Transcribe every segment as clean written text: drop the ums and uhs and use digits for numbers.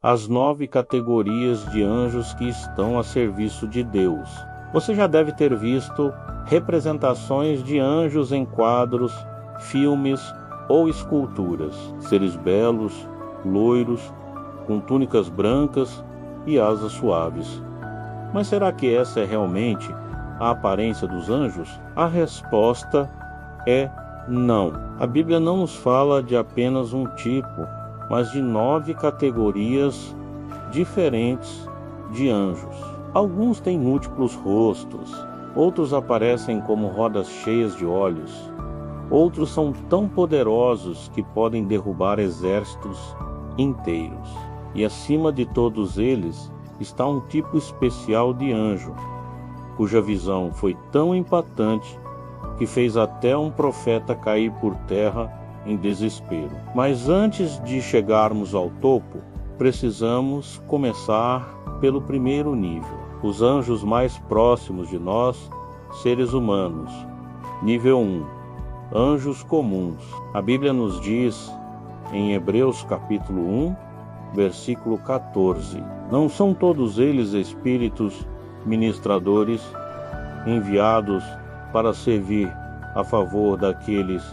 as 9 categorias de anjos que estão a serviço de Deus. Você já deve ter visto representações de anjos em quadros, filmes ou esculturas. Seres belos, loiros, com túnicas brancas e asas suaves. Mas será que essa é realmente a aparência dos anjos? A resposta é não. A Bíblia não nos fala de apenas um tipo, mas de 9 categorias diferentes de anjos. Alguns têm múltiplos rostos, outros aparecem como rodas cheias de olhos, outros são tão poderosos que podem derrubar exércitos inteiros. E acima de todos eles está um tipo especial de anjo, cuja visão foi tão impactante que fez até um profeta cair por terra em desespero. Mas antes de chegarmos ao topo, precisamos começar pelo primeiro nível. Os anjos mais próximos de nós, seres humanos. Nível 1. Anjos comuns. A Bíblia nos diz em Hebreus capítulo 1, versículo 14: não são todos eles espíritos ministradores enviados para servir a favor daqueles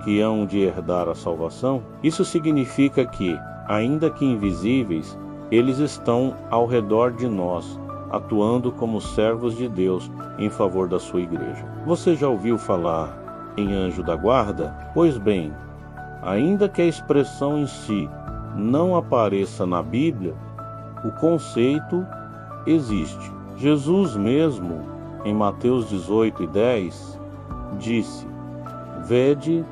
que hão de herdar a salvação? Isso significa que, ainda que invisíveis, eles estão ao redor de nós, atuando como servos de Deus em favor da sua igreja. Você já ouviu falar em anjo da guarda? Pois bem, ainda que a expressão em si não apareça na Bíblia, o conceito existe. Jesus mesmo, em Mateus 18:10, disse: vede,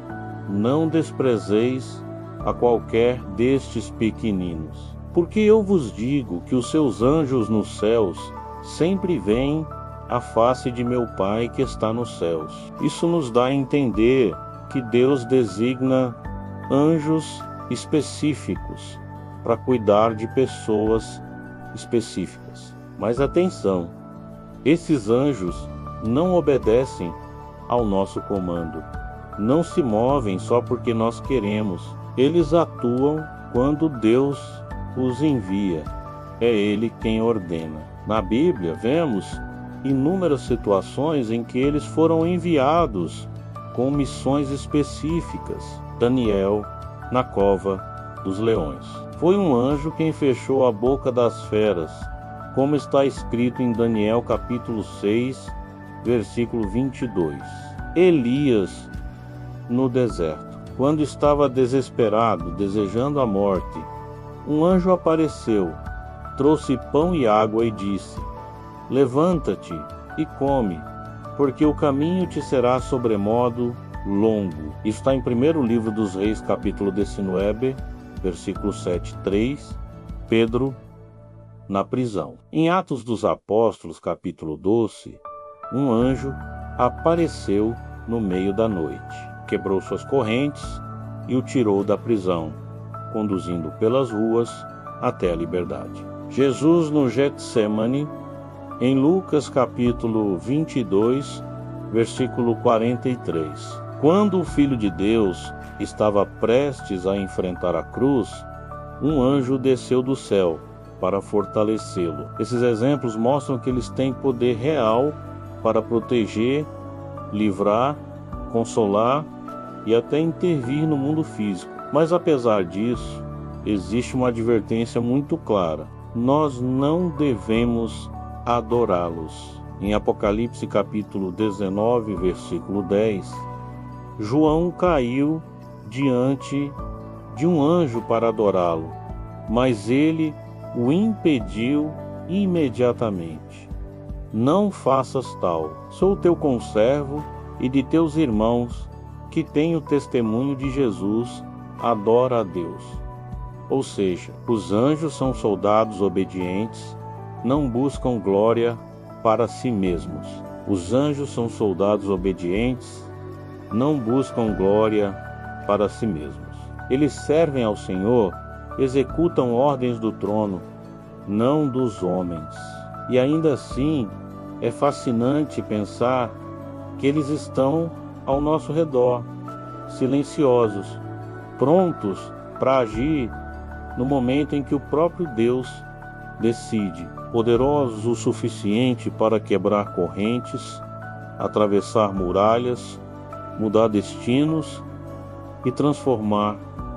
não desprezeis a qualquer destes pequeninos, porque eu vos digo que os seus anjos nos céus sempre veem a face de meu Pai que está nos céus. Isso nos dá a entender que Deus designa anjos específicos para cuidar de pessoas específicas. Mas atenção, esses anjos não obedecem ao nosso comando, não se movem só porque nós queremos. Eles atuam quando Deus os envia. É Ele quem ordena. Na Bíblia, vemos inúmeras situações em que eles foram enviados com missões específicas. Daniel, na cova dos leões. Foi um anjo quem fechou a boca das feras, como está escrito em Daniel capítulo 6, versículo 22. Elias, no deserto, quando estava desesperado, desejando a morte, um anjo apareceu, trouxe pão e água e disse: levanta-te e come, porque o caminho te será sobremodo longo. Está em 1º livro dos Reis, capítulo 19, versículo 7:3. Pedro na prisão. Em Atos dos Apóstolos, capítulo 12, um anjo apareceu no meio da noite, quebrou suas correntes e o tirou da prisão, conduzindo pelas ruas até a liberdade. Jesus no Getsêmani, em Lucas capítulo 22, versículo 43. Quando o Filho de Deus estava prestes a enfrentar a cruz, um anjo desceu do céu para fortalecê-lo. Esses exemplos mostram que eles têm poder real para proteger, livrar, consolar e até intervir no mundo físico. Mas apesar disso, existe uma advertência muito clara: nós não devemos adorá-los. Em Apocalipse capítulo 19, versículo 10, João caiu diante de um anjo para adorá-lo, mas ele o impediu imediatamente. Não faças tal. Sou teu conservo e de teus irmãos que têm o testemunho de Jesus. Adora a Deus. Ou seja, os anjos são soldados obedientes, não buscam glória para si mesmos. Os anjos são soldados obedientes, não buscam glória para si mesmos. Eles servem ao Senhor, executam ordens do trono, não dos homens. E ainda assim, é fascinante pensar que eles estão ao nosso redor, silenciosos, prontos para agir no momento em que o próprio Deus decide, poderoso o suficiente para quebrar correntes, atravessar muralhas, mudar destinos e transformar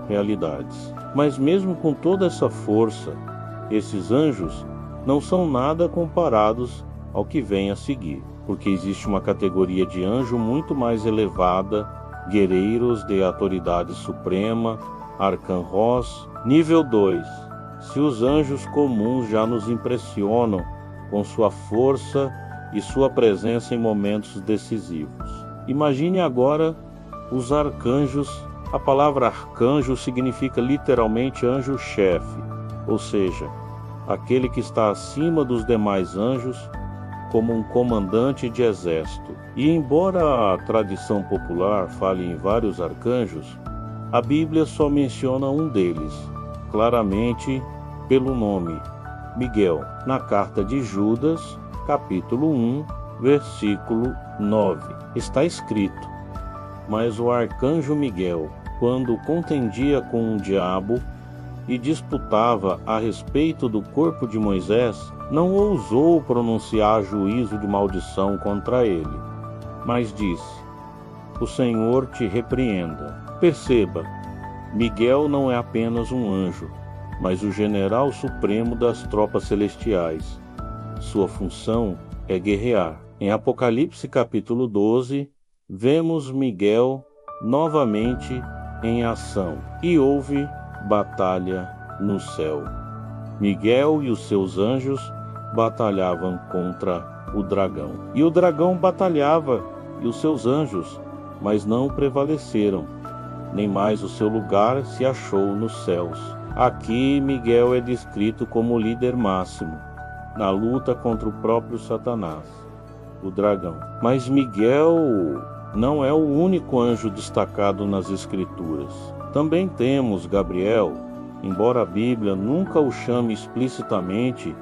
realidades. Mas mesmo com toda essa força, esses anjos não são nada comparados ao que vem a seguir, porque existe uma categoria de anjo muito mais elevada, guerreiros de autoridade suprema, arcanjos, nível 2. Se os anjos comuns já nos impressionam com sua força e sua presença em momentos decisivos, imagine agora os arcanjos. A palavra arcanjo significa literalmente anjo-chefe, ou seja, aquele que está acima dos demais anjos como um comandante de exército. E embora a tradição popular fale em vários arcanjos, a Bíblia só menciona um deles, claramente pelo nome, Miguel, na carta de Judas, capítulo 1, versículo 9. Está escrito: mas o arcanjo Miguel, quando contendia com o diabo e disputava a respeito do corpo de Moisés, não ousou pronunciar juízo de maldição contra ele, mas disse: o Senhor te repreenda. Perceba, Miguel não é apenas um anjo, mas o general supremo das tropas celestiais. Sua função é guerrear. Em Apocalipse capítulo 12, vemos Miguel novamente em ação, e houve batalha no céu. Miguel e os seus anjos batalhavam contra o dragão. E o dragão batalhava e os seus anjos, mas não prevaleceram, nem mais o seu lugar se achou nos céus. Aqui Miguel é descrito como o líder máximo, na luta contra o próprio Satanás, o dragão. Mas Miguel não é o único anjo destacado nas Escrituras. Também temos Gabriel, embora a Bíblia nunca o chame explicitamente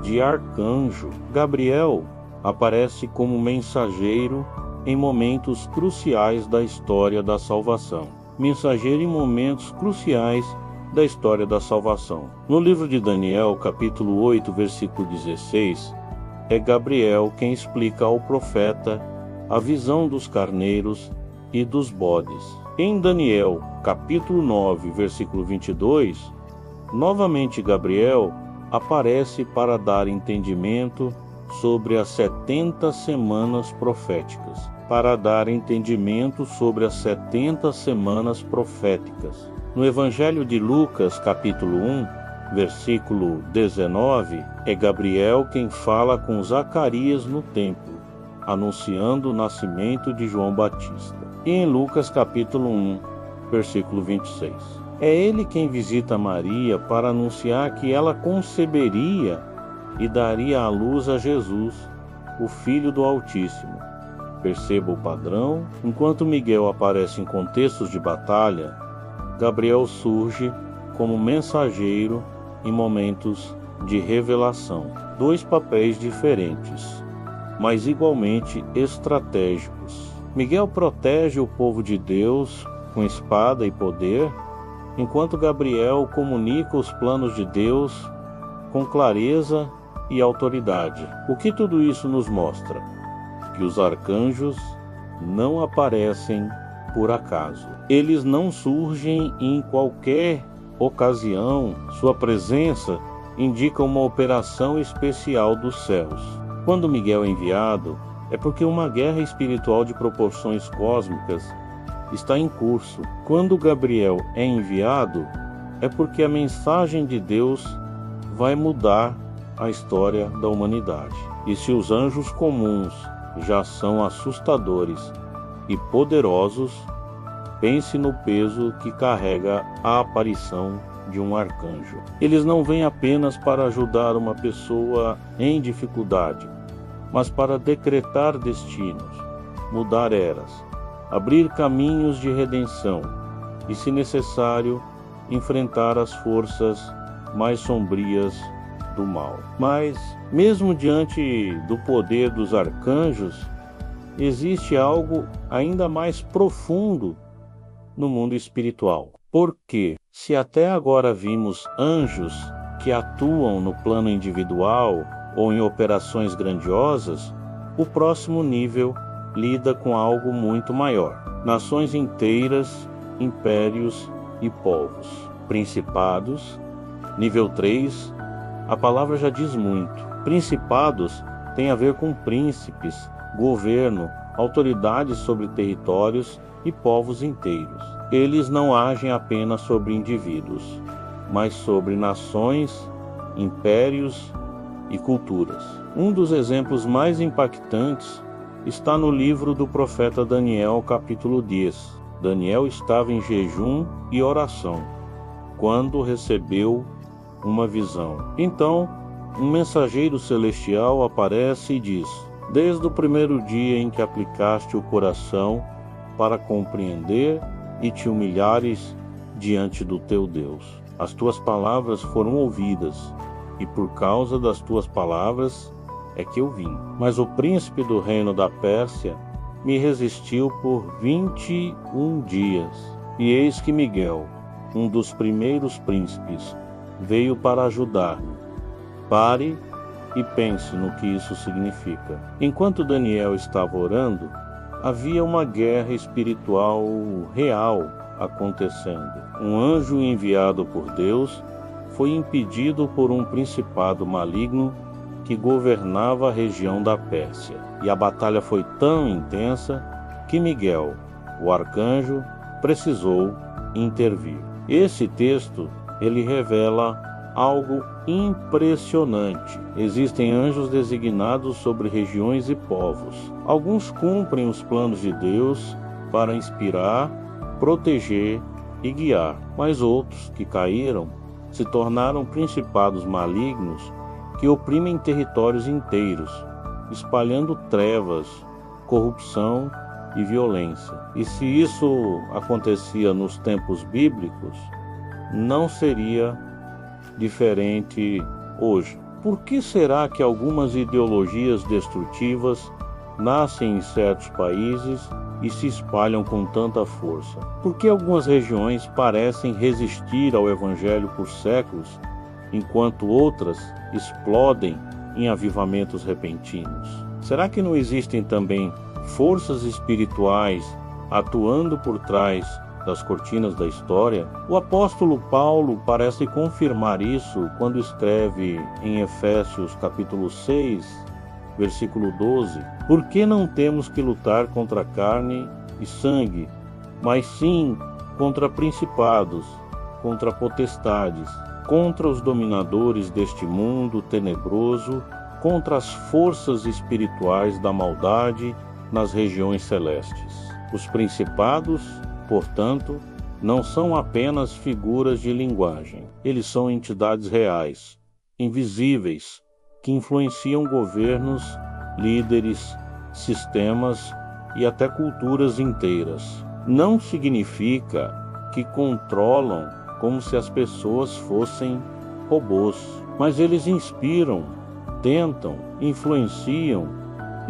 de arcanjo. Gabriel aparece como mensageiro em momentos cruciais da história da salvação. Mensageiro em momentos cruciais da história da salvação. No livro de Daniel, capítulo 8, versículo 16, é Gabriel quem explica ao profeta a visão dos carneiros e dos bodes. Em Daniel, capítulo 9, versículo 22, novamente Gabriel aparece para dar entendimento sobre as 70 semanas proféticas. Para dar entendimento sobre as 70 semanas proféticas. No Evangelho de Lucas, capítulo 1, versículo 19, é Gabriel quem fala com Zacarias no templo, anunciando o nascimento de João Batista. E em Lucas, capítulo 1, versículo 26. É ele quem visita Maria para anunciar que ela conceberia e daria à luz a Jesus, o Filho do Altíssimo. Perceba o padrão. Enquanto Miguel aparece em contextos de batalha, Gabriel surge como mensageiro em momentos de revelação. Dois papéis diferentes, mas igualmente estratégicos. Miguel protege o povo de Deus com espada e poder, enquanto Gabriel comunica os planos de Deus com clareza e autoridade. O que tudo isso nos mostra? Que os arcanjos não aparecem por acaso. Eles não surgem em qualquer ocasião. Sua presença indica uma operação especial dos céus. Quando Miguel é enviado, é porque uma guerra espiritual de proporções cósmicas está em curso. Quando Gabriel é enviado, é porque a mensagem de Deus vai mudar a história da humanidade. E se os anjos comuns já são assustadores e poderosos, pense no peso que carrega a aparição de um arcanjo. Eles não vêm apenas para ajudar uma pessoa em dificuldade, mas para decretar destinos, mudar eras, abrir caminhos de redenção e, se necessário, enfrentar as forças mais sombrias do mal. Mas, mesmo diante do poder dos arcanjos, existe algo ainda mais profundo no mundo espiritual. Porque, se até agora vimos anjos que atuam no plano individual ou em operações grandiosas, o próximo nível lida com algo muito maior. Nações inteiras, impérios e povos. Principados. Nível 3, a palavra já diz muito. Principados tem a ver com príncipes, governo, autoridades sobre territórios e povos inteiros. Eles não agem apenas sobre indivíduos, mas sobre nações, impérios e culturas. Um dos exemplos mais impactantes está no livro do profeta Daniel, capítulo 10. Daniel estava em jejum e oração, quando recebeu uma visão. Então, um mensageiro celestial aparece e diz: desde o primeiro dia em que aplicaste o coração para compreender e te humilhares diante do teu Deus, as tuas palavras foram ouvidas, e por causa das tuas palavras é que eu vim. Mas o príncipe do reino da Pérsia me resistiu por 21 dias. E eis que Miguel, um dos primeiros príncipes, veio para ajudar-me. Pare e pense no que isso significa. Enquanto Daniel estava orando, havia uma guerra espiritual real acontecendo. Um anjo enviado por Deus foi impedido por um principado maligno que governava a região da Pérsia. E a batalha foi tão intensa que Miguel, o arcanjo, precisou intervir. Esse texto, ele revela algo impressionante. Existem anjos designados sobre regiões e povos. Alguns cumprem os planos de Deus para inspirar, proteger e guiar, mas outros que caíram se tornaram principados malignos que oprimem territórios inteiros, espalhando trevas, corrupção e violência. E se isso acontecia nos tempos bíblicos, não seria diferente hoje. Por que será que algumas ideologias destrutivas nascem em certos países e se espalham com tanta força? Por que algumas regiões parecem resistir ao Evangelho por séculos, enquanto outras explodem em avivamentos repentinos? Será que não existem também forças espirituais atuando por trás das cortinas da história? O apóstolo Paulo parece confirmar isso quando escreve em Efésios capítulo 6, versículo 12: por que não temos que lutar contra carne e sangue, mas sim contra principados, contra potestades, contra os dominadores deste mundo tenebroso, contra as forças espirituais da maldade nas regiões celestes. Os principados, portanto, não são apenas figuras de linguagem. Eles são entidades reais, invisíveis, que influenciam governos, líderes, sistemas e até culturas inteiras. Não significa que controlam como se as pessoas fossem robôs, mas eles inspiram, tentam, influenciam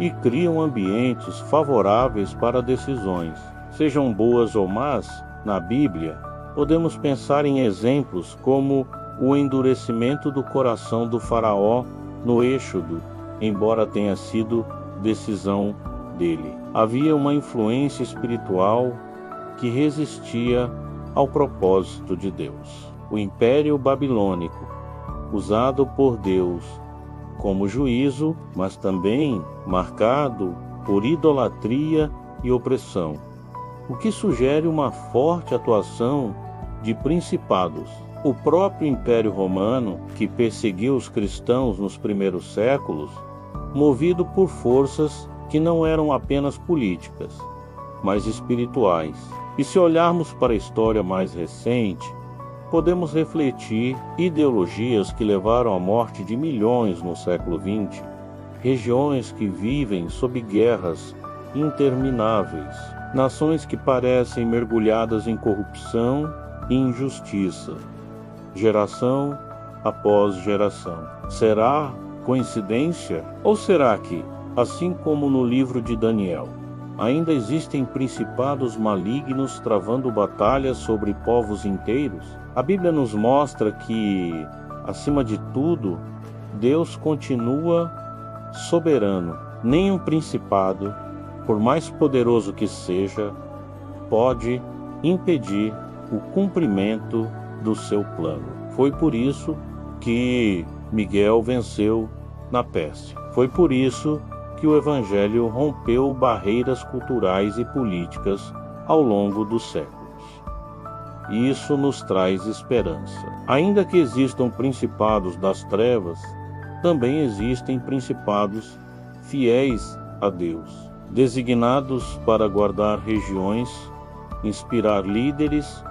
e criam ambientes favoráveis para decisões. Sejam boas ou más, na Bíblia, podemos pensar em exemplos como o endurecimento do coração do faraó no Êxodo, embora tenha sido decisão dele. Havia uma influência espiritual que resistia ao propósito de Deus. O Império Babilônico, usado por Deus como juízo, mas também marcado por idolatria e opressão, o que sugere uma forte atuação de principados. O próprio Império Romano, que perseguiu os cristãos nos primeiros séculos, movido por forças que não eram apenas políticas, mas espirituais. E se olharmos para a história mais recente, podemos refletir ideologias que levaram à morte de milhões no século XX, regiões que vivem sob guerras intermináveis, nações que parecem mergulhadas em corrupção e injustiça, geração após geração. Será coincidência? Ou será que, assim como no livro de Daniel, Ainda existem principados malignos travando batalhas sobre povos inteiros? A Bíblia nos mostra que, acima de tudo, Deus continua soberano. Nenhum principado, por mais poderoso que seja, pode impedir o cumprimento do seu plano. Foi por isso que Miguel venceu na peste. Foi por isso que o Evangelho rompeu barreiras culturais e políticas ao longo dos séculos. Isso nos traz esperança. Ainda que existam principados das trevas, também existem principados fiéis a Deus, designados para guardar regiões, inspirar líderes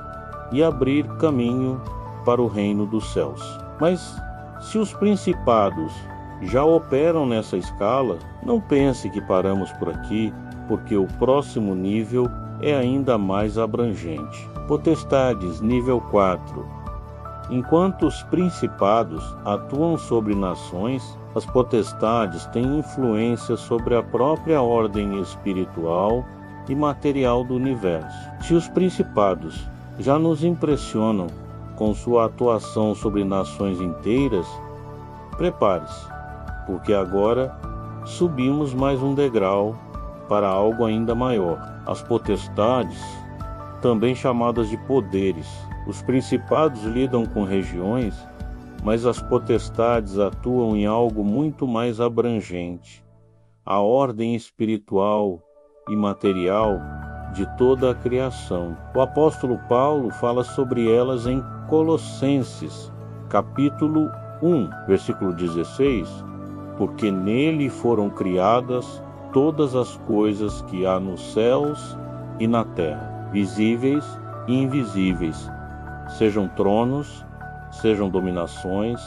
e abrir caminho para o reino dos céus. Mas, se os principados já operam nessa escala, não pense que paramos por aqui, porque o próximo nível é ainda mais abrangente. Potestades, nível 4. Enquanto os principados atuam sobre nações, as potestades têm influência sobre a própria ordem espiritual e material do universo. Se os principados já nos impressionam com sua atuação sobre nações inteiras, prepare-se, porque agora subimos mais um degrau para algo ainda maior. As potestades, também chamadas de poderes. Os principados lidam com regiões, mas as potestades atuam em algo muito mais abrangente, a ordem espiritual e material de toda a criação. O apóstolo Paulo fala sobre elas em Colossenses, capítulo 1, versículo 16, porque nele foram criadas todas as coisas que há nos céus e na terra, visíveis e invisíveis, sejam tronos, sejam dominações,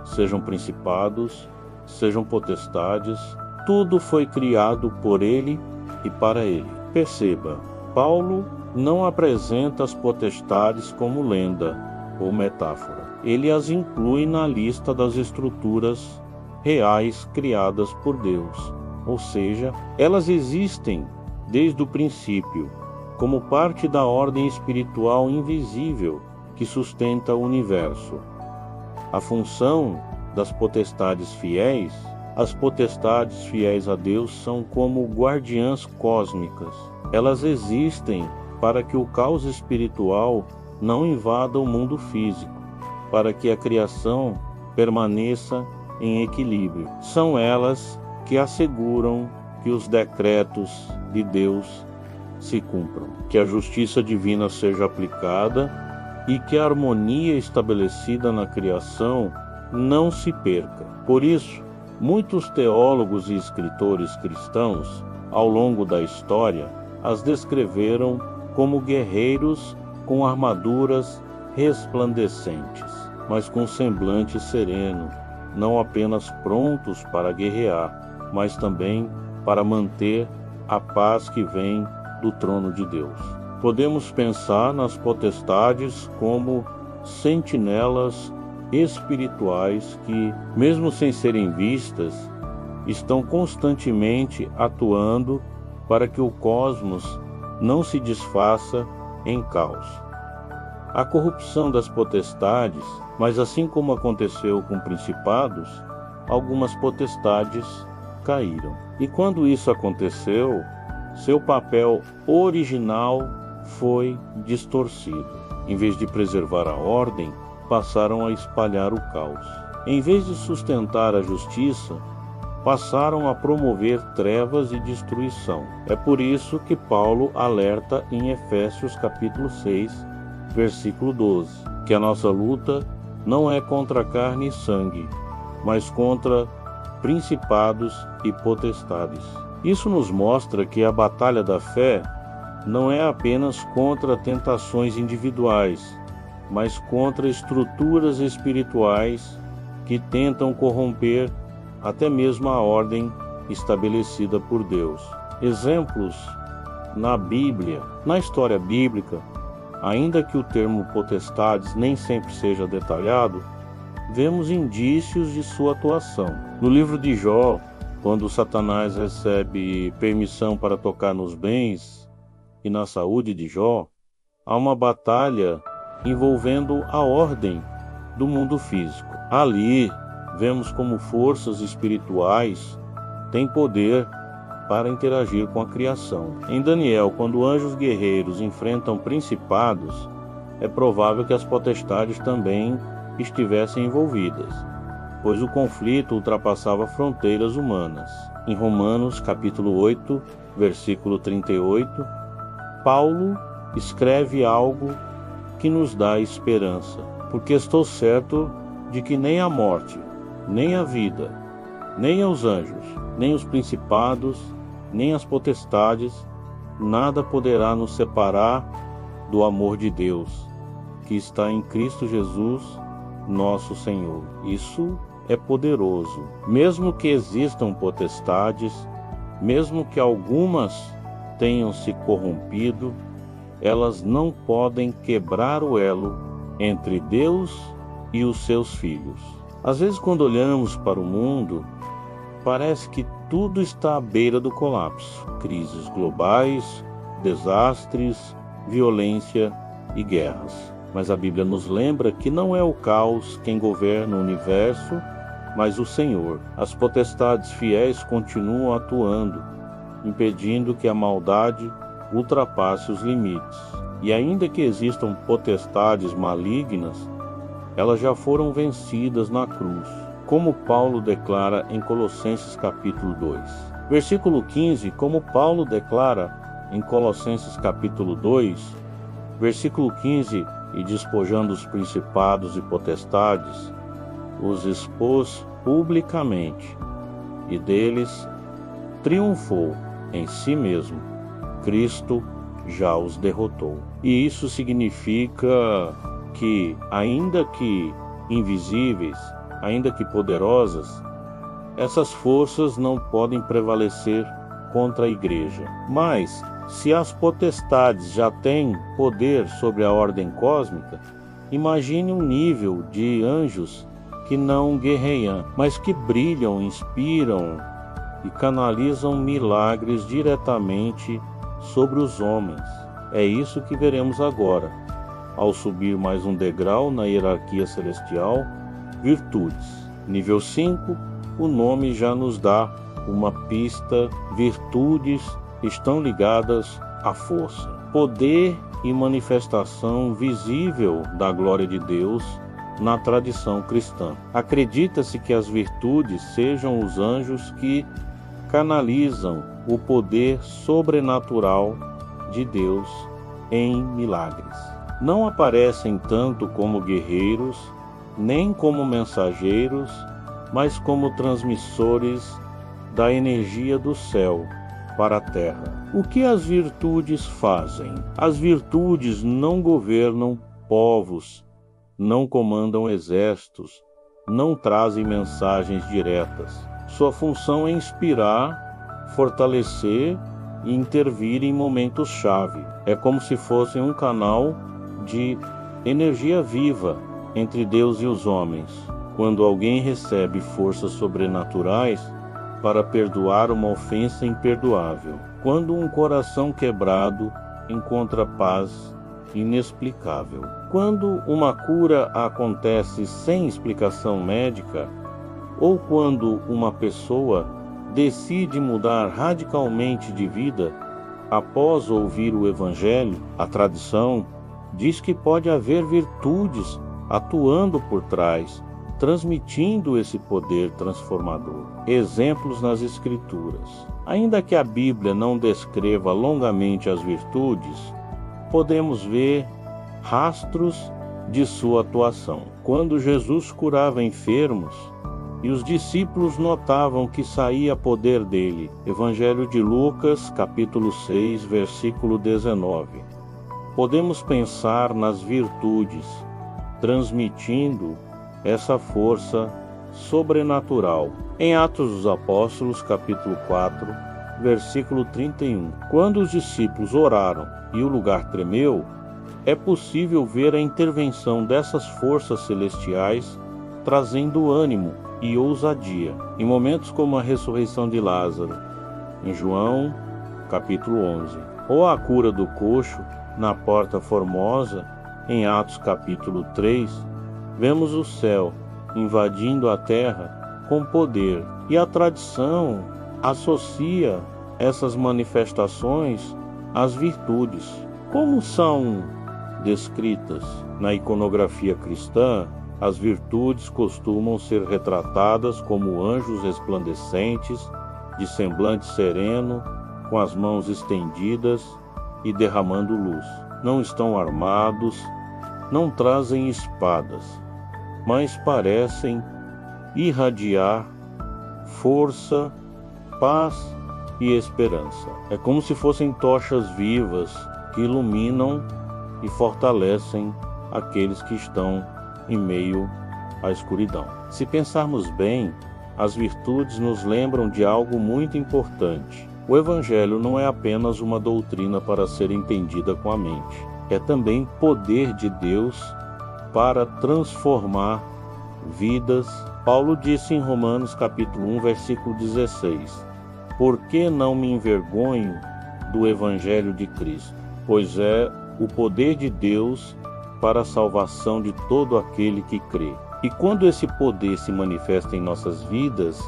sejam principados, sejam potestades, tudo foi criado por ele e para ele. Perceba, Paulo não apresenta as potestades como lenda ou metáfora. Ele as inclui na lista das estruturas reais criadas por Deus, ou seja, elas existem desde o princípio, como parte da ordem espiritual invisível que sustenta o universo. A função das potestades fiéis, as potestades fiéis a Deus são como guardiãs cósmicas. Elas existem para que o caos espiritual não invada o mundo físico, para que a criação permaneça em equilíbrio. São elas que asseguram que os decretos de Deus se cumpram, que a justiça divina seja aplicada e que a harmonia estabelecida na criação não se perca. Por isso, muitos teólogos e escritores cristãos, ao longo da história, as descreveram como guerreiros com armaduras resplandecentes, mas com semblante sereno, não apenas prontos para guerrear, mas também para manter a paz que vem do trono de Deus. Podemos pensar nas potestades como sentinelas espirituais que, mesmo sem serem vistas, estão constantemente atuando para que o cosmos não se desfaça em caos. A corrupção das potestades, mas assim como aconteceu com principados, algumas potestades caíram. E quando isso aconteceu, seu papel original foi distorcido. Em vez de preservar a ordem, passaram a espalhar o caos. Em vez de sustentar a justiça, passaram a promover trevas e destruição. É por isso que Paulo alerta em Efésios capítulo 6, versículo 12, que a nossa luta não é contra carne e sangue, mas contra principados e potestades. Isso nos mostra que a batalha da fé não é apenas contra tentações individuais, mas contra estruturas espirituais que tentam corromper até mesmo a ordem estabelecida por Deus. Exemplos na Bíblia, na história bíblica, ainda que o termo potestades nem sempre seja detalhado, vemos indícios de sua atuação. No livro de Jó, Quando Satanás recebe permissão para tocar nos bens e na saúde de Jó, há uma batalha envolvendo a ordem do mundo físico. Ali, vemos como forças espirituais têm poder para interagir com a criação. Em Daniel, quando anjos guerreiros enfrentam principados, é provável que as potestades também estivessem envolvidas, pois o conflito ultrapassava fronteiras humanas. Em Romanos, capítulo 8, versículo 38, Paulo escreve algo que nos dá esperança, porque estou certo de que nem a morte, nem a vida, nem os anjos, nem os principados, nem as potestades, nada poderá nos separar do amor de Deus, que está em Cristo Jesus, nosso Senhor. Isso é poderoso. Mesmo que existam potestades, mesmo que algumas tenham se corrompido, elas não podem quebrar o elo entre Deus e os seus filhos. Às vezes, quando olhamos para o mundo, parece que tudo está à beira do colapso. Crises globais, desastres, violência e guerras. Mas a Bíblia nos lembra que não é o caos quem governa o universo, mas o Senhor. As potestades fiéis continuam atuando, impedindo que a maldade ultrapasse os limites. E ainda que existam potestades malignas, elas já foram vencidas na cruz, como Paulo declara em Colossenses capítulo 2. Versículo 15, como Paulo declara em Colossenses capítulo 2, versículo 15, e despojando os principados e potestades, os expôs publicamente, e deles triunfou em si mesmo. Cristo já os derrotou. E isso significa que, ainda que invisíveis, ainda que poderosas, essas forças não podem prevalecer contra a igreja. Mas, se as potestades já têm poder sobre a ordem cósmica, imagine um nível de anjos que não guerreiam, mas que brilham, inspiram e canalizam milagres diretamente sobre os homens. É isso que veremos agora, ao subir mais um degrau na hierarquia celestial, virtudes. Nível 5, o nome já nos dá uma pista. Virtudes estão ligadas à força, poder e manifestação visível da glória de Deus na tradição cristã. Acredita-se que as virtudes sejam os anjos que canalizam o poder sobrenatural de Deus em milagres. Não aparecem tanto como guerreiros, nem como mensageiros, mas como transmissores da energia do céu para a terra. O que as virtudes fazem? As virtudes não governam povos, não comandam exércitos, não trazem mensagens diretas. Sua função é inspirar, fortalecer e intervir em momentos-chave. É como se fossem um canal de energia viva entre Deus e os homens. Quando alguém recebe forças sobrenaturais para perdoar uma ofensa imperdoável. Quando um coração quebrado encontra paz inexplicável. Quando uma cura acontece sem explicação médica, ou quando uma pessoa decide mudar radicalmente de vida após ouvir o Evangelho, a tradição diz que pode haver virtudes atuando por trás, transmitindo esse poder transformador. Exemplos nas Escrituras. Ainda que a Bíblia não descreva longamente as virtudes, podemos ver rastros de sua atuação. Quando Jesus curava enfermos e os discípulos notavam que saía poder dele. Evangelho de Lucas, capítulo 6, versículo 19. Podemos pensar nas virtudes, transmitindo essa força sobrenatural. Em Atos dos Apóstolos, capítulo 4, versículo 31. Quando os discípulos oraram e o lugar tremeu, é possível ver a intervenção dessas forças celestiais trazendo ânimo e ousadia. Em momentos como a ressurreição de Lázaro, em João, capítulo 11, ou a cura do coxo na Porta Formosa, em Atos, capítulo 3, vemos o céu invadindo a terra com poder, e a tradição associa essas manifestações às virtudes. Como são descritas na iconografia cristã, as virtudes costumam ser retratadas como anjos resplandecentes, de semblante sereno, com as mãos estendidas e derramando luz. Não estão armados, não trazem espadas, mas parecem irradiar força, paz e esperança. É como se fossem tochas vivas que iluminam e fortalecem aqueles que estão em meio à escuridão. Se pensarmos bem, as virtudes nos lembram de algo muito importante. O Evangelho não é apenas uma doutrina para ser entendida com a mente. É também poder de Deus para transformar vidas. Paulo disse em Romanos capítulo 1, versículo 16: Por que não me envergonho do Evangelho de Cristo? Pois é o poder de Deus para a salvação de todo aquele que crê. E quando esse poder se manifesta em nossas vidas,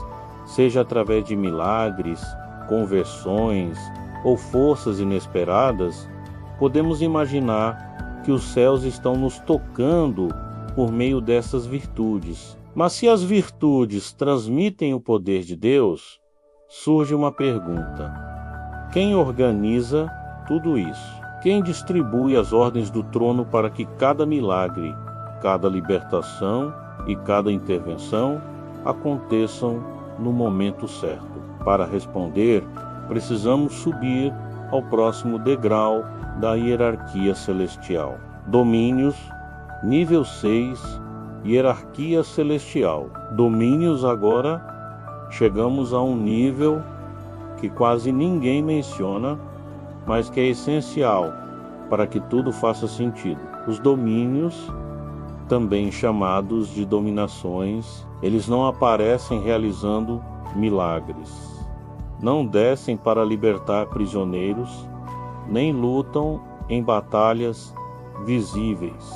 seja através de milagres, conversões ou forças inesperadas, podemos imaginar que os céus estão nos tocando por meio dessas virtudes. Mas se as virtudes transmitem o poder de Deus, surge uma pergunta: quem organiza tudo isso? Quem distribui as ordens do trono para que cada milagre, cada libertação e cada intervenção aconteçam no momento certo? Para responder, precisamos subir ao próximo degrau da hierarquia celestial. Domínios, nível 6, hierarquia celestial. Domínios, agora chegamos a um nível que quase ninguém menciona, mas que é essencial para que tudo faça sentido. Os domínios, também chamados de dominações, eles não aparecem realizando milagres, não descem para libertar prisioneiros, nem lutam em batalhas visíveis.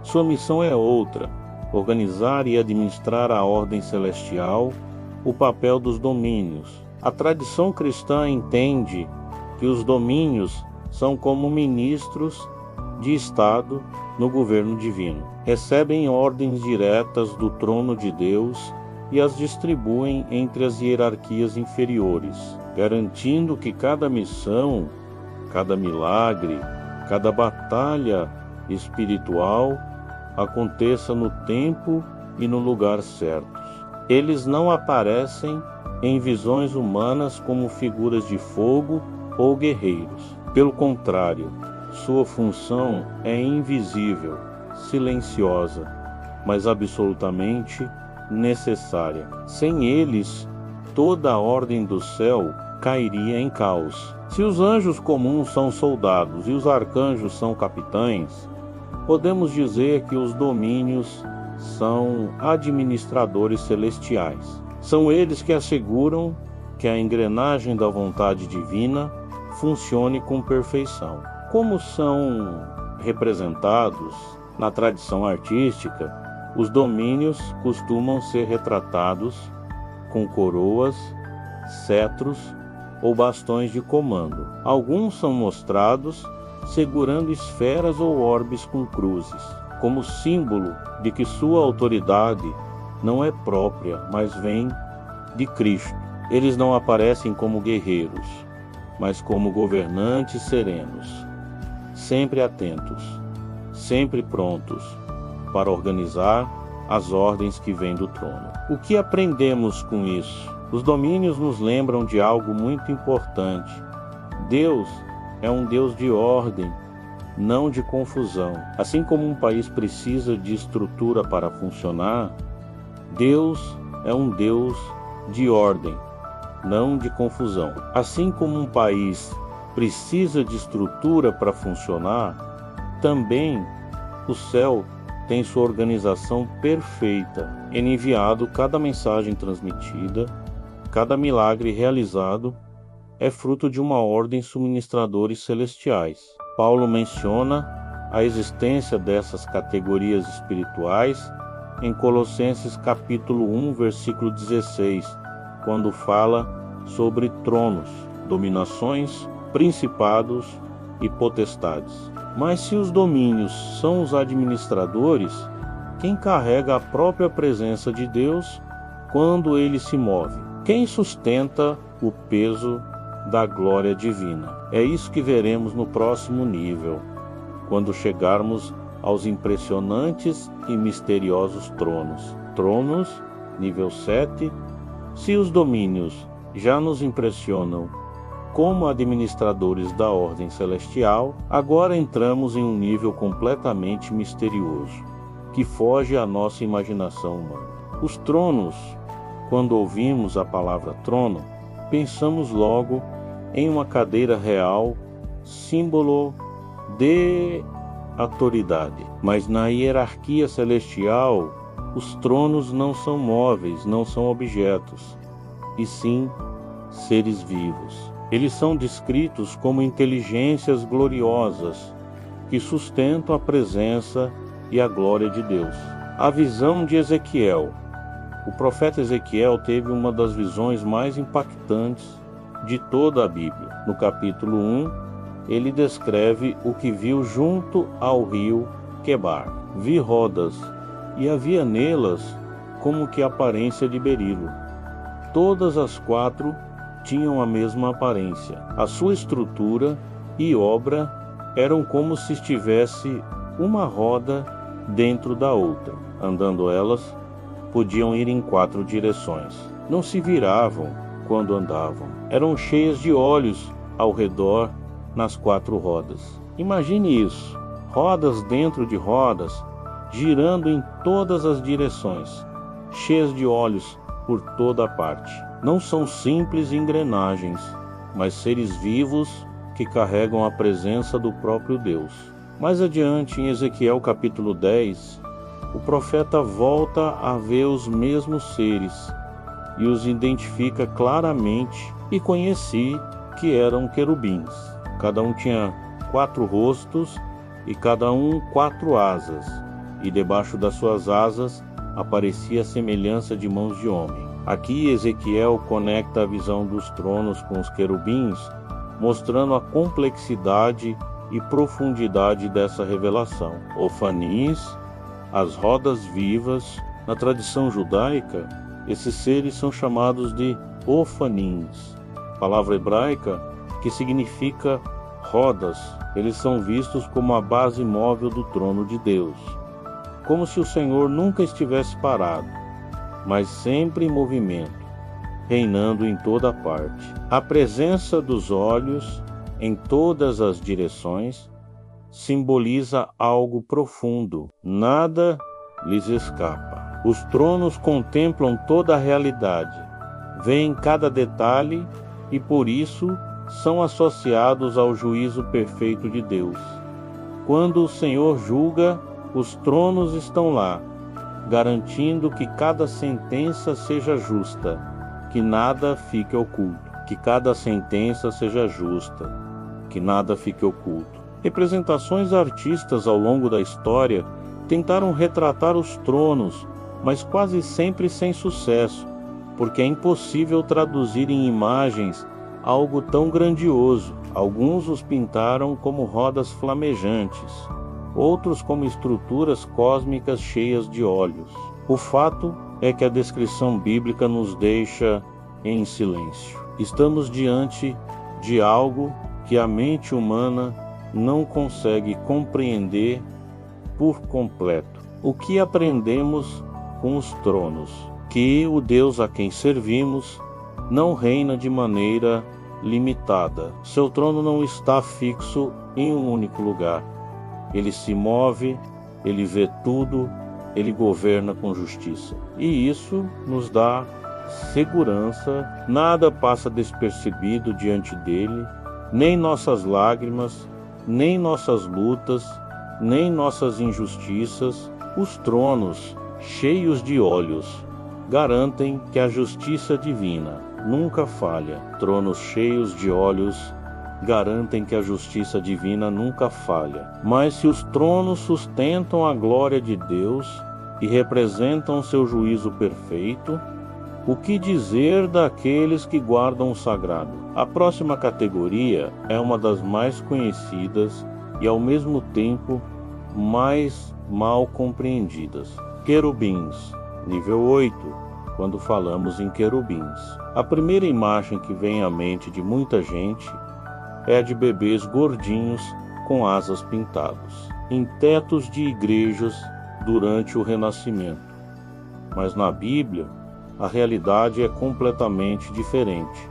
Sua missão é outra: organizar e administrar a ordem celestial, o papel dos domínios. A tradição cristã entende que os domínios são como ministros de Estado no governo divino. Recebem ordens diretas do trono de Deus e as distribuem entre as hierarquias inferiores, garantindo que cada missão, cada milagre, cada batalha espiritual aconteça no tempo e no lugar certos. Eles não aparecem em visões humanas como figuras de fogo ou guerreiros. Pelo contrário, sua função é invisível, silenciosa, mas absolutamente necessária. Sem eles, toda a ordem do céu cairia em caos. Se os anjos comuns são soldados e os arcanjos são capitães, podemos dizer que os domínios são administradores celestiais. São eles que asseguram que a engrenagem da vontade divina funcione com perfeição. Como são representados na tradição artística, os domínios costumam ser retratados com coroas, cetros ou bastões de comando. Alguns são mostrados segurando esferas ou orbes com cruzes, como símbolo de que sua autoridade não é própria, mas vem de Cristo. Eles não aparecem como guerreiros, mas como governantes serenos, sempre atentos, sempre prontos para organizar as ordens que vêm do trono. O que aprendemos com isso? Os domínios nos lembram de algo muito importante. Deus é um Deus de ordem, não de confusão. Assim como um país precisa de estrutura para funcionar, Deus é um Deus de ordem, não de confusão. Assim como um país precisa de estrutura para funcionar, também o céu tem sua organização perfeita, enviado cada mensagem transmitida, cada milagre realizado é fruto de uma ordem de suministradores celestiais. Paulo menciona a existência dessas categorias espirituais em Colossenses capítulo 1, versículo 16, quando fala sobre tronos, dominações, principados e potestades. Mas se os domínios são os administradores, quem carrega a própria presença de Deus quando ele se move? Quem sustenta o peso da glória divina? É isso que veremos no próximo nível, quando chegarmos aos impressionantes e misteriosos tronos. Tronos, nível 7. Se os domínios já nos impressionam como administradores da ordem celestial, agora entramos em um nível completamente misterioso, que foge à nossa imaginação humana. Os tronos, quando ouvimos a palavra trono, pensamos logo em uma cadeira real, símbolo de autoridade. Mas na hierarquia celestial, os tronos não são móveis, não são objetos, e sim seres vivos. Eles são descritos como inteligências gloriosas que sustentam a presença e a glória de Deus. A visão de Ezequiel. O profeta Ezequiel teve uma das visões mais impactantes de toda a Bíblia. No capítulo 1, ele descreve o que viu junto ao rio Quebar. Vi rodas, e havia nelas como que aparência de berilo. Todas as 4 tinham a mesma aparência. A sua estrutura e obra eram como se estivesse uma roda dentro da outra. Andando elas, podiam ir em 4 direções. Não se viravam quando andavam. Eram cheias de olhos ao redor nas 4 rodas. Imagine isso, rodas dentro de rodas, girando em todas as direções, cheias de olhos por toda a parte. Não são simples engrenagens, mas seres vivos que carregam a presença do próprio Deus. Mais adiante, em Ezequiel capítulo 10, o profeta volta a ver os mesmos seres e os identifica claramente, e conheci que eram querubins. Cada um tinha 4 rostos e cada um 4 asas, e debaixo das suas asas aparecia a semelhança de mãos de homem. Aqui Ezequiel conecta a visão dos tronos com os querubins, mostrando a complexidade e profundidade dessa revelação. Ofanis, as rodas vivas. Na tradição judaica, esses seres são chamados de ofanins, palavra hebraica que significa rodas. Eles são vistos como a base móvel do trono de Deus, como se o Senhor nunca estivesse parado, mas sempre em movimento, reinando em toda parte. A presença dos olhos em todas as direções simboliza algo profundo. Nada lhes escapa. Os tronos contemplam toda a realidade, veem cada detalhe e por isso são associados ao juízo perfeito de Deus. Quando o Senhor julga, os tronos estão lá, garantindo que cada sentença seja justa, que nada fique oculto. Que cada sentença seja justa, que nada fique oculto. Representações artistas ao longo da história tentaram retratar os tronos, mas quase sempre sem sucesso, porque é impossível traduzir em imagens algo tão grandioso. Alguns os pintaram como rodas flamejantes, outros como estruturas cósmicas cheias de olhos. O fato é que a descrição bíblica nos deixa em silêncio. Estamos diante de algo que a mente humana não consegue compreender por completo. O que aprendemos com os tronos? Que o Deus a quem servimos não reina de maneira limitada. Seu trono não está fixo em um único lugar. Ele se move, ele vê tudo, ele governa com justiça. E isso nos dá segurança, nada passa despercebido diante dele, nem nossas lágrimas, nem nossas lutas, nem nossas injustiças, Os tronos, cheios de olhos, garantem que a justiça divina nunca falha. Tronos cheios de olhos garantem que a justiça divina nunca falha. Mas se os tronos sustentam a glória de Deus e representam seu juízo perfeito, o que dizer daqueles que guardam o sagrado? A próxima categoria é uma das mais conhecidas e, ao mesmo tempo, mais mal compreendidas. Querubins, nível 8, quando falamos em querubins. A primeira imagem que vem à mente de muita gente é a de bebês gordinhos com asas pintadas, em tetos de igrejas durante o Renascimento. Mas na Bíblia, a realidade é completamente diferente.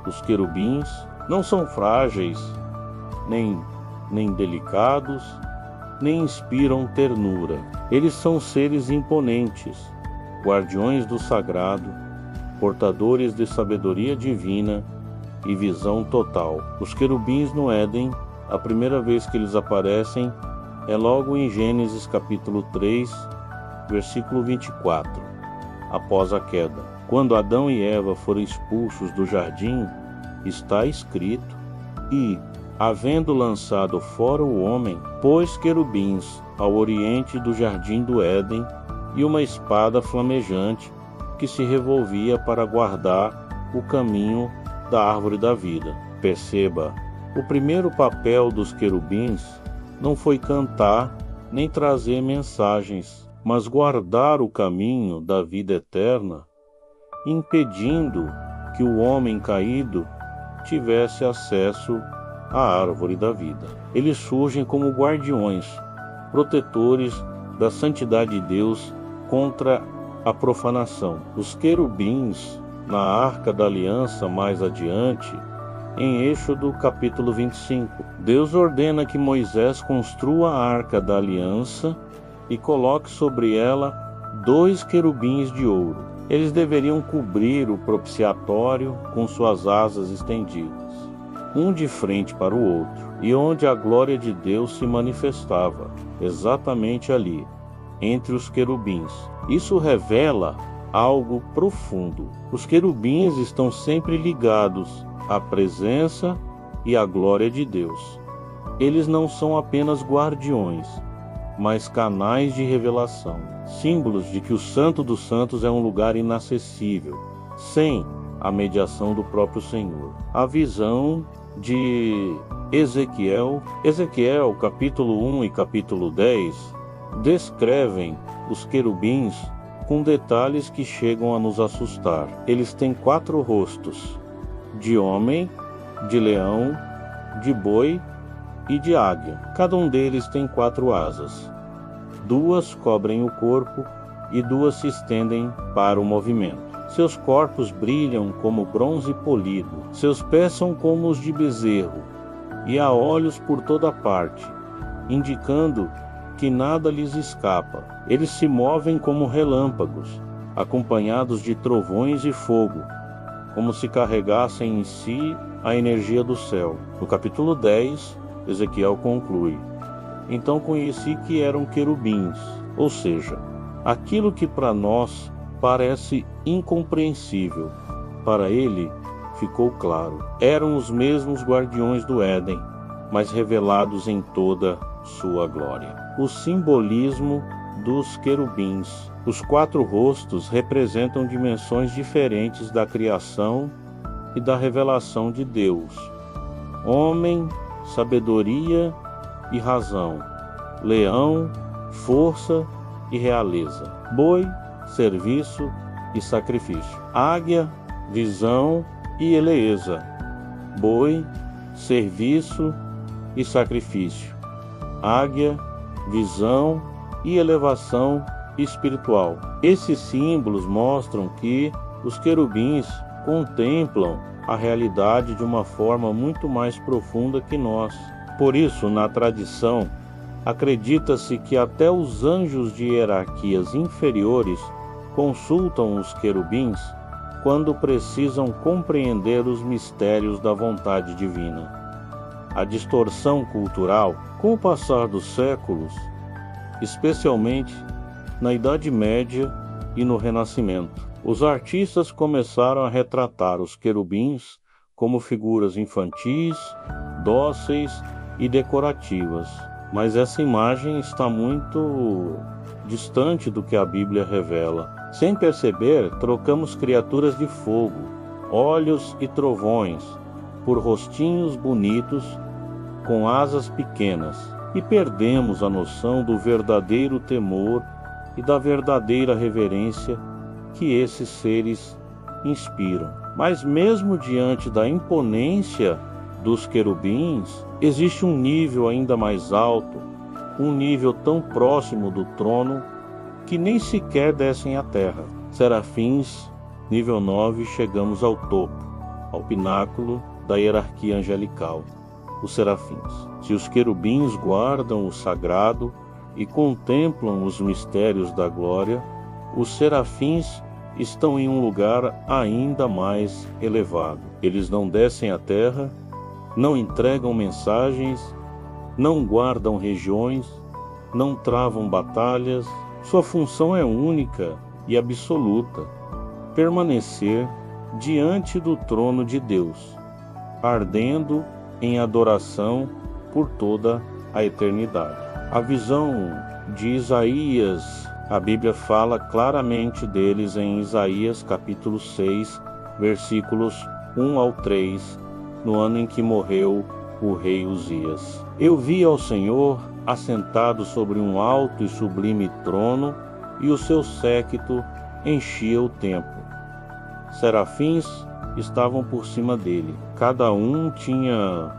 Os querubins não são frágeis, nem delicados, nem inspiram ternura. Eles são seres imponentes, guardiões do sagrado, portadores de sabedoria divina e visão total. Os querubins no Éden, a primeira vez que eles aparecem é logo em Gênesis capítulo 3, versículo 24, após a queda. Quando Adão e Eva foram expulsos do jardim, está escrito: e, havendo lançado fora o homem, pôs querubins ao oriente do jardim do Éden e uma espada flamejante que se revolvia para guardar o caminho da árvore da vida. Perceba, o primeiro papel dos querubins não foi cantar nem trazer mensagens, mas guardar o caminho da vida eterna, impedindo que o homem caído tivesse acesso à árvore da vida. Eles surgem como guardiões, protetores da santidade de Deus contra a profanação. Os querubins, na Arca da Aliança mais adiante, em Êxodo capítulo 25, Deus ordena que Moisés construa a Arca da Aliança e coloque sobre ela 2 querubins de ouro. Eles deveriam cobrir o propiciatório com suas asas estendidas, um de frente para o outro, e onde a glória de Deus se manifestava, exatamente ali, entre os querubins. Isso revela algo profundo. Os querubins estão sempre ligados à presença e à glória de Deus. Eles não são apenas guardiões, mas canais de revelação, símbolos de que o Santo dos Santos é um lugar inacessível, sem a mediação do próprio Senhor. A visão de Ezequiel, capítulo 1 e capítulo 10, descrevem os querubins com detalhes que chegam a nos assustar. Eles têm 4 rostos: de homem, de leão, de boi e de águia. Cada um deles tem 4 asas. 2 cobrem o corpo e 2 se estendem para o movimento. Seus corpos brilham como bronze polido. Seus pés são como os de bezerro, e há olhos por toda parte, indicando que nada lhes escapa. Eles se movem como relâmpagos, acompanhados de trovões e fogo, como se carregassem em si a energia do céu. No capítulo 10, Ezequiel conclui: então conheci que eram querubins, ou seja, aquilo que para nós parece incompreensível, para ele ficou claro. Eram os mesmos guardiões do Éden, mas revelados em toda sua glória. O simbolismo dos querubins. Os 4 rostos representam dimensões diferentes da criação e da revelação de Deus: homem, sabedoria e razão; leão, força e realeza; boi, serviço e sacrifício; águia, visão e eleeza; boi, serviço e sacrifício; águia, visão e elevação espiritual. Esses símbolos mostram que os querubins contemplam a realidade de uma forma muito mais profunda que nós. Por isso, na tradição, acredita-se que até os anjos de hierarquias inferiores consultam os querubins quando precisam compreender os mistérios da vontade divina. A distorção cultural, com o passar dos séculos, especialmente na Idade Média e no Renascimento. Os artistas começaram a retratar os querubins como figuras infantis, dóceis e decorativas, mas essa imagem está muito distante do que a Bíblia revela. Sem perceber, trocamos criaturas de fogo, olhos e trovões por rostinhos bonitos com asas pequenas e perdemos a noção do verdadeiro temor e da verdadeira reverência que esses seres inspiram. Mas mesmo diante da imponência dos querubins, existe um nível ainda mais alto, um nível tão próximo do trono que nem sequer descem à terra. Serafins, nível 9, chegamos ao topo, ao pináculo da hierarquia angelical, os serafins. Se os querubins guardam o sagrado e contemplam os mistérios da glória, os serafins estão em um lugar ainda mais elevado. Eles não descem à terra, não entregam mensagens, não guardam regiões, não travam batalhas. Sua função é única e absoluta: permanecer diante do trono de Deus, ardendo em adoração por toda a eternidade. A visão de Isaías, a Bíblia fala claramente deles em Isaías capítulo 6, versículos 1 ao 3, no ano em que morreu o rei Uzias. Eu vi ao Senhor assentado sobre um alto e sublime trono, e o seu séquito enchia o templo. Serafins estavam por cima dele. Cada um tinha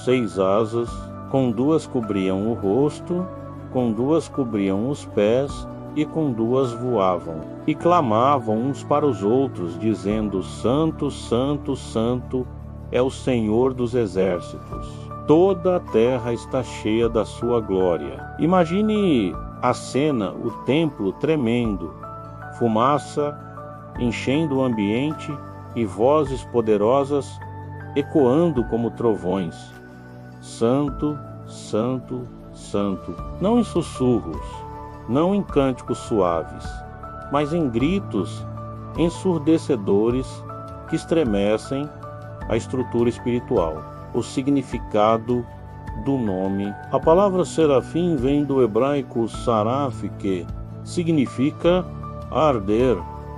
6 asas, com 2 cobriam o rosto, com 2 cobriam os pés, e com 2 voavam. E clamavam uns para os outros, dizendo: Santo, Santo, Santo é o Senhor dos exércitos. Toda a terra está cheia da sua glória. Imagine a cena, o templo tremendo, fumaça enchendo o ambiente e vozes poderosas ecoando como trovões. Santo, Santo, Santo. Não em sussurros, não em cânticos suaves, mas em gritos ensurdecedores que estremecem a estrutura espiritual. O significado do nome. A palavra serafim vem do hebraico saraf, que significa arder,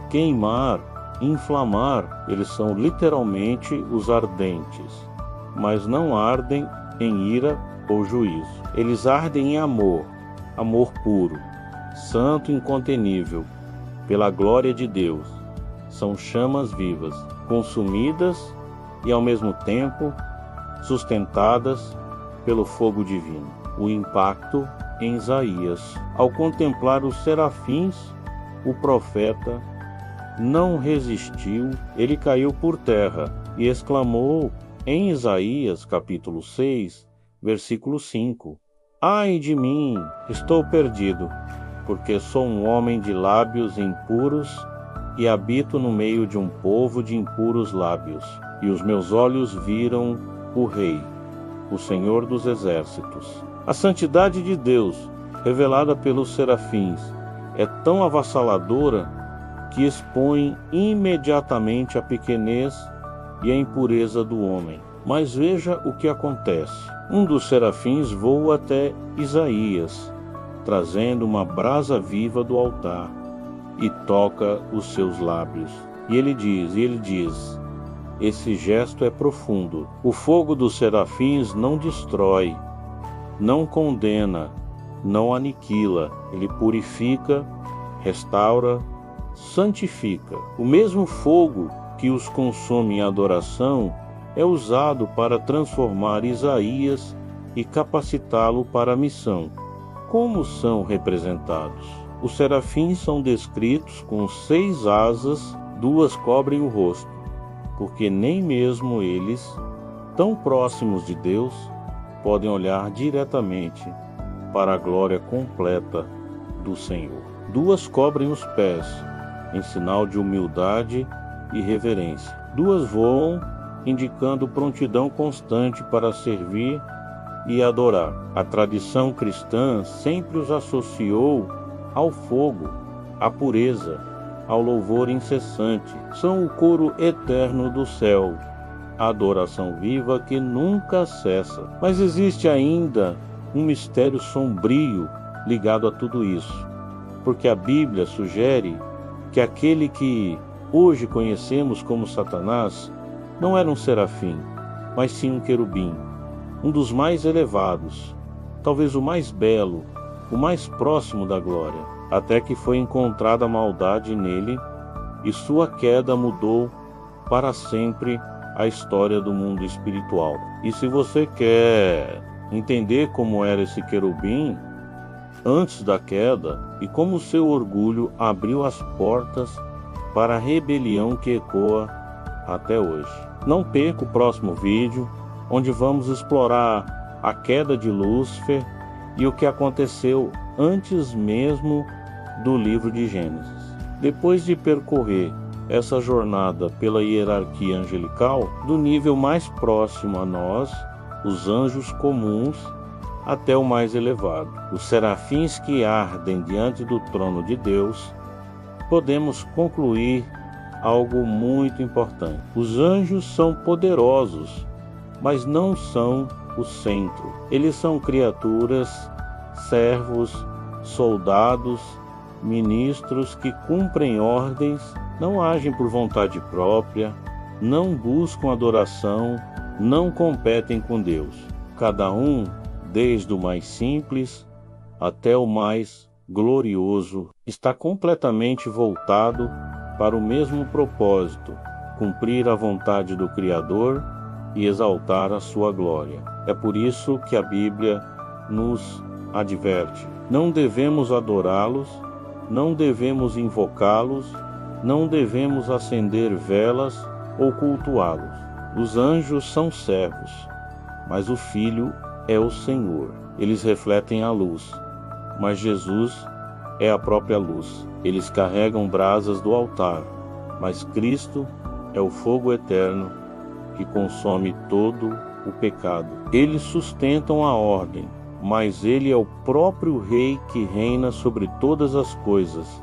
queimar, inflamar. Eles são literalmente os ardentes, mas não ardem em ira ou juízo. Eles ardem em amor, amor puro, santo e incontenível, pela glória de Deus. São chamas vivas, consumidas e ao mesmo tempo sustentadas pelo fogo divino. O impacto em Isaías. Ao contemplar os serafins, o profeta não resistiu, ele caiu por terra e exclamou em Isaías capítulo 6, versículo 5: Ai de mim, estou perdido, porque sou um homem de lábios impuros e habito no meio de um povo de impuros lábios, e os meus olhos viram o Rei, o Senhor dos exércitos. A santidade de Deus, revelada pelos serafins, é tão avassaladora que expõe imediatamente a pequenez e a impureza do homem. Mas veja o que acontece. Um dos serafins voa até Isaías, trazendo uma brasa viva do altar, e toca os seus lábios. E ele diz, esse gesto é profundo. O fogo dos serafins não destrói, não condena, não aniquila. Ele purifica, restaura, santifica. O mesmo fogo que os consome em adoração é usado para transformar Isaías e capacitá-lo para a missão. Como são representados? Os serafins são descritos com 6 asas, 2 cobrem o rosto, porque nem mesmo eles, tão próximos de Deus, podem olhar diretamente para a glória completa do Senhor. 2 cobrem os pés, em sinal de humildade e reverência. 2 voam, indicando prontidão constante para servir e adorar. A tradição cristã sempre os associou ao fogo, à pureza, ao louvor incessante. São o coro eterno do céu, a adoração viva que nunca cessa. Mas existe ainda um mistério sombrio ligado a tudo isso, porque a Bíblia sugere que aquele que hoje conhecemos como Satanás não era um serafim, mas sim um querubim, um dos mais elevados, talvez o mais belo, o mais próximo da glória, até que foi encontrada maldade nele e sua queda mudou para sempre a história do mundo espiritual. E se você quer entender como era esse querubim antes da queda e como seu orgulho abriu as portas para a rebelião que ecoa até hoje, não perca o próximo vídeo, onde vamos explorar a queda de Lúcifer e o que aconteceu antes mesmo do livro de Gênesis. Depois de percorrer essa jornada pela hierarquia angelical, do nível mais próximo a nós, os anjos comuns, até o mais elevado, os serafins que ardem diante do trono de Deus, podemos concluir algo muito importante. Os anjos são poderosos, mas não são o centro. Eles são criaturas, servos, soldados, ministros que cumprem ordens, não agem por vontade própria, não buscam adoração, não competem com Deus. Cada um, desde o mais simples até o mais glorioso, está completamente voltado para o mesmo propósito: cumprir a vontade do Criador e exaltar a sua glória. É por isso que a Bíblia nos adverte: não devemos adorá-los, não devemos invocá-los, não devemos acender velas ou cultuá-los. Os anjos são servos, mas o Filho é o Senhor. Eles refletem a luz, mas Jesus é a própria luz. Eles carregam brasas do altar, mas Cristo é o fogo eterno que consome todo o pecado. Eles sustentam a ordem, mas Ele é o próprio Rei que reina sobre todas as coisas.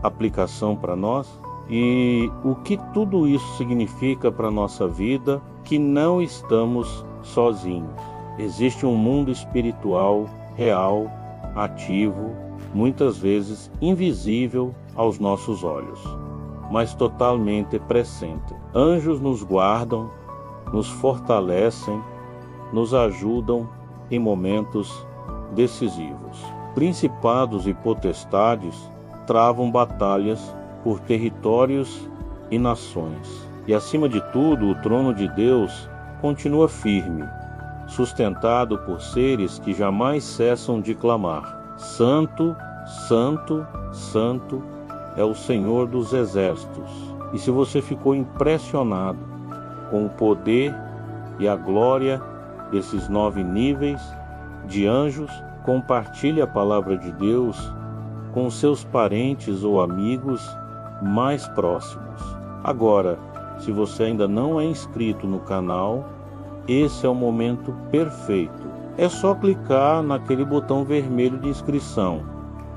Aplicação para nós? E o que tudo isso significa para a nossa vida? Que não estamos sozinhos. Existe um mundo espiritual, real, ativo, muitas vezes invisível aos nossos olhos, mas totalmente presente. Anjos nos guardam, nos fortalecem, nos ajudam em momentos decisivos. Principados e potestades travam batalhas por territórios e nações. E acima de tudo, o trono de Deus continua firme, sustentado por seres que jamais cessam de clamar: Santo, Santo, Santo é o Senhor dos exércitos. E se você ficou impressionado com o poder e a glória desses 9 níveis de anjos, compartilhe a palavra de Deus com seus parentes ou amigos mais próximos. Agora, se você ainda não é inscrito no canal, esse é o momento perfeito. É só clicar naquele botão vermelho de inscrição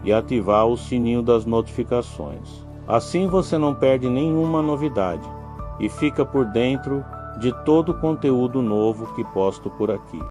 e ativar o sininho das notificações. Assim você não perde nenhuma novidade e fica por dentro de todo o conteúdo novo que posto por aqui.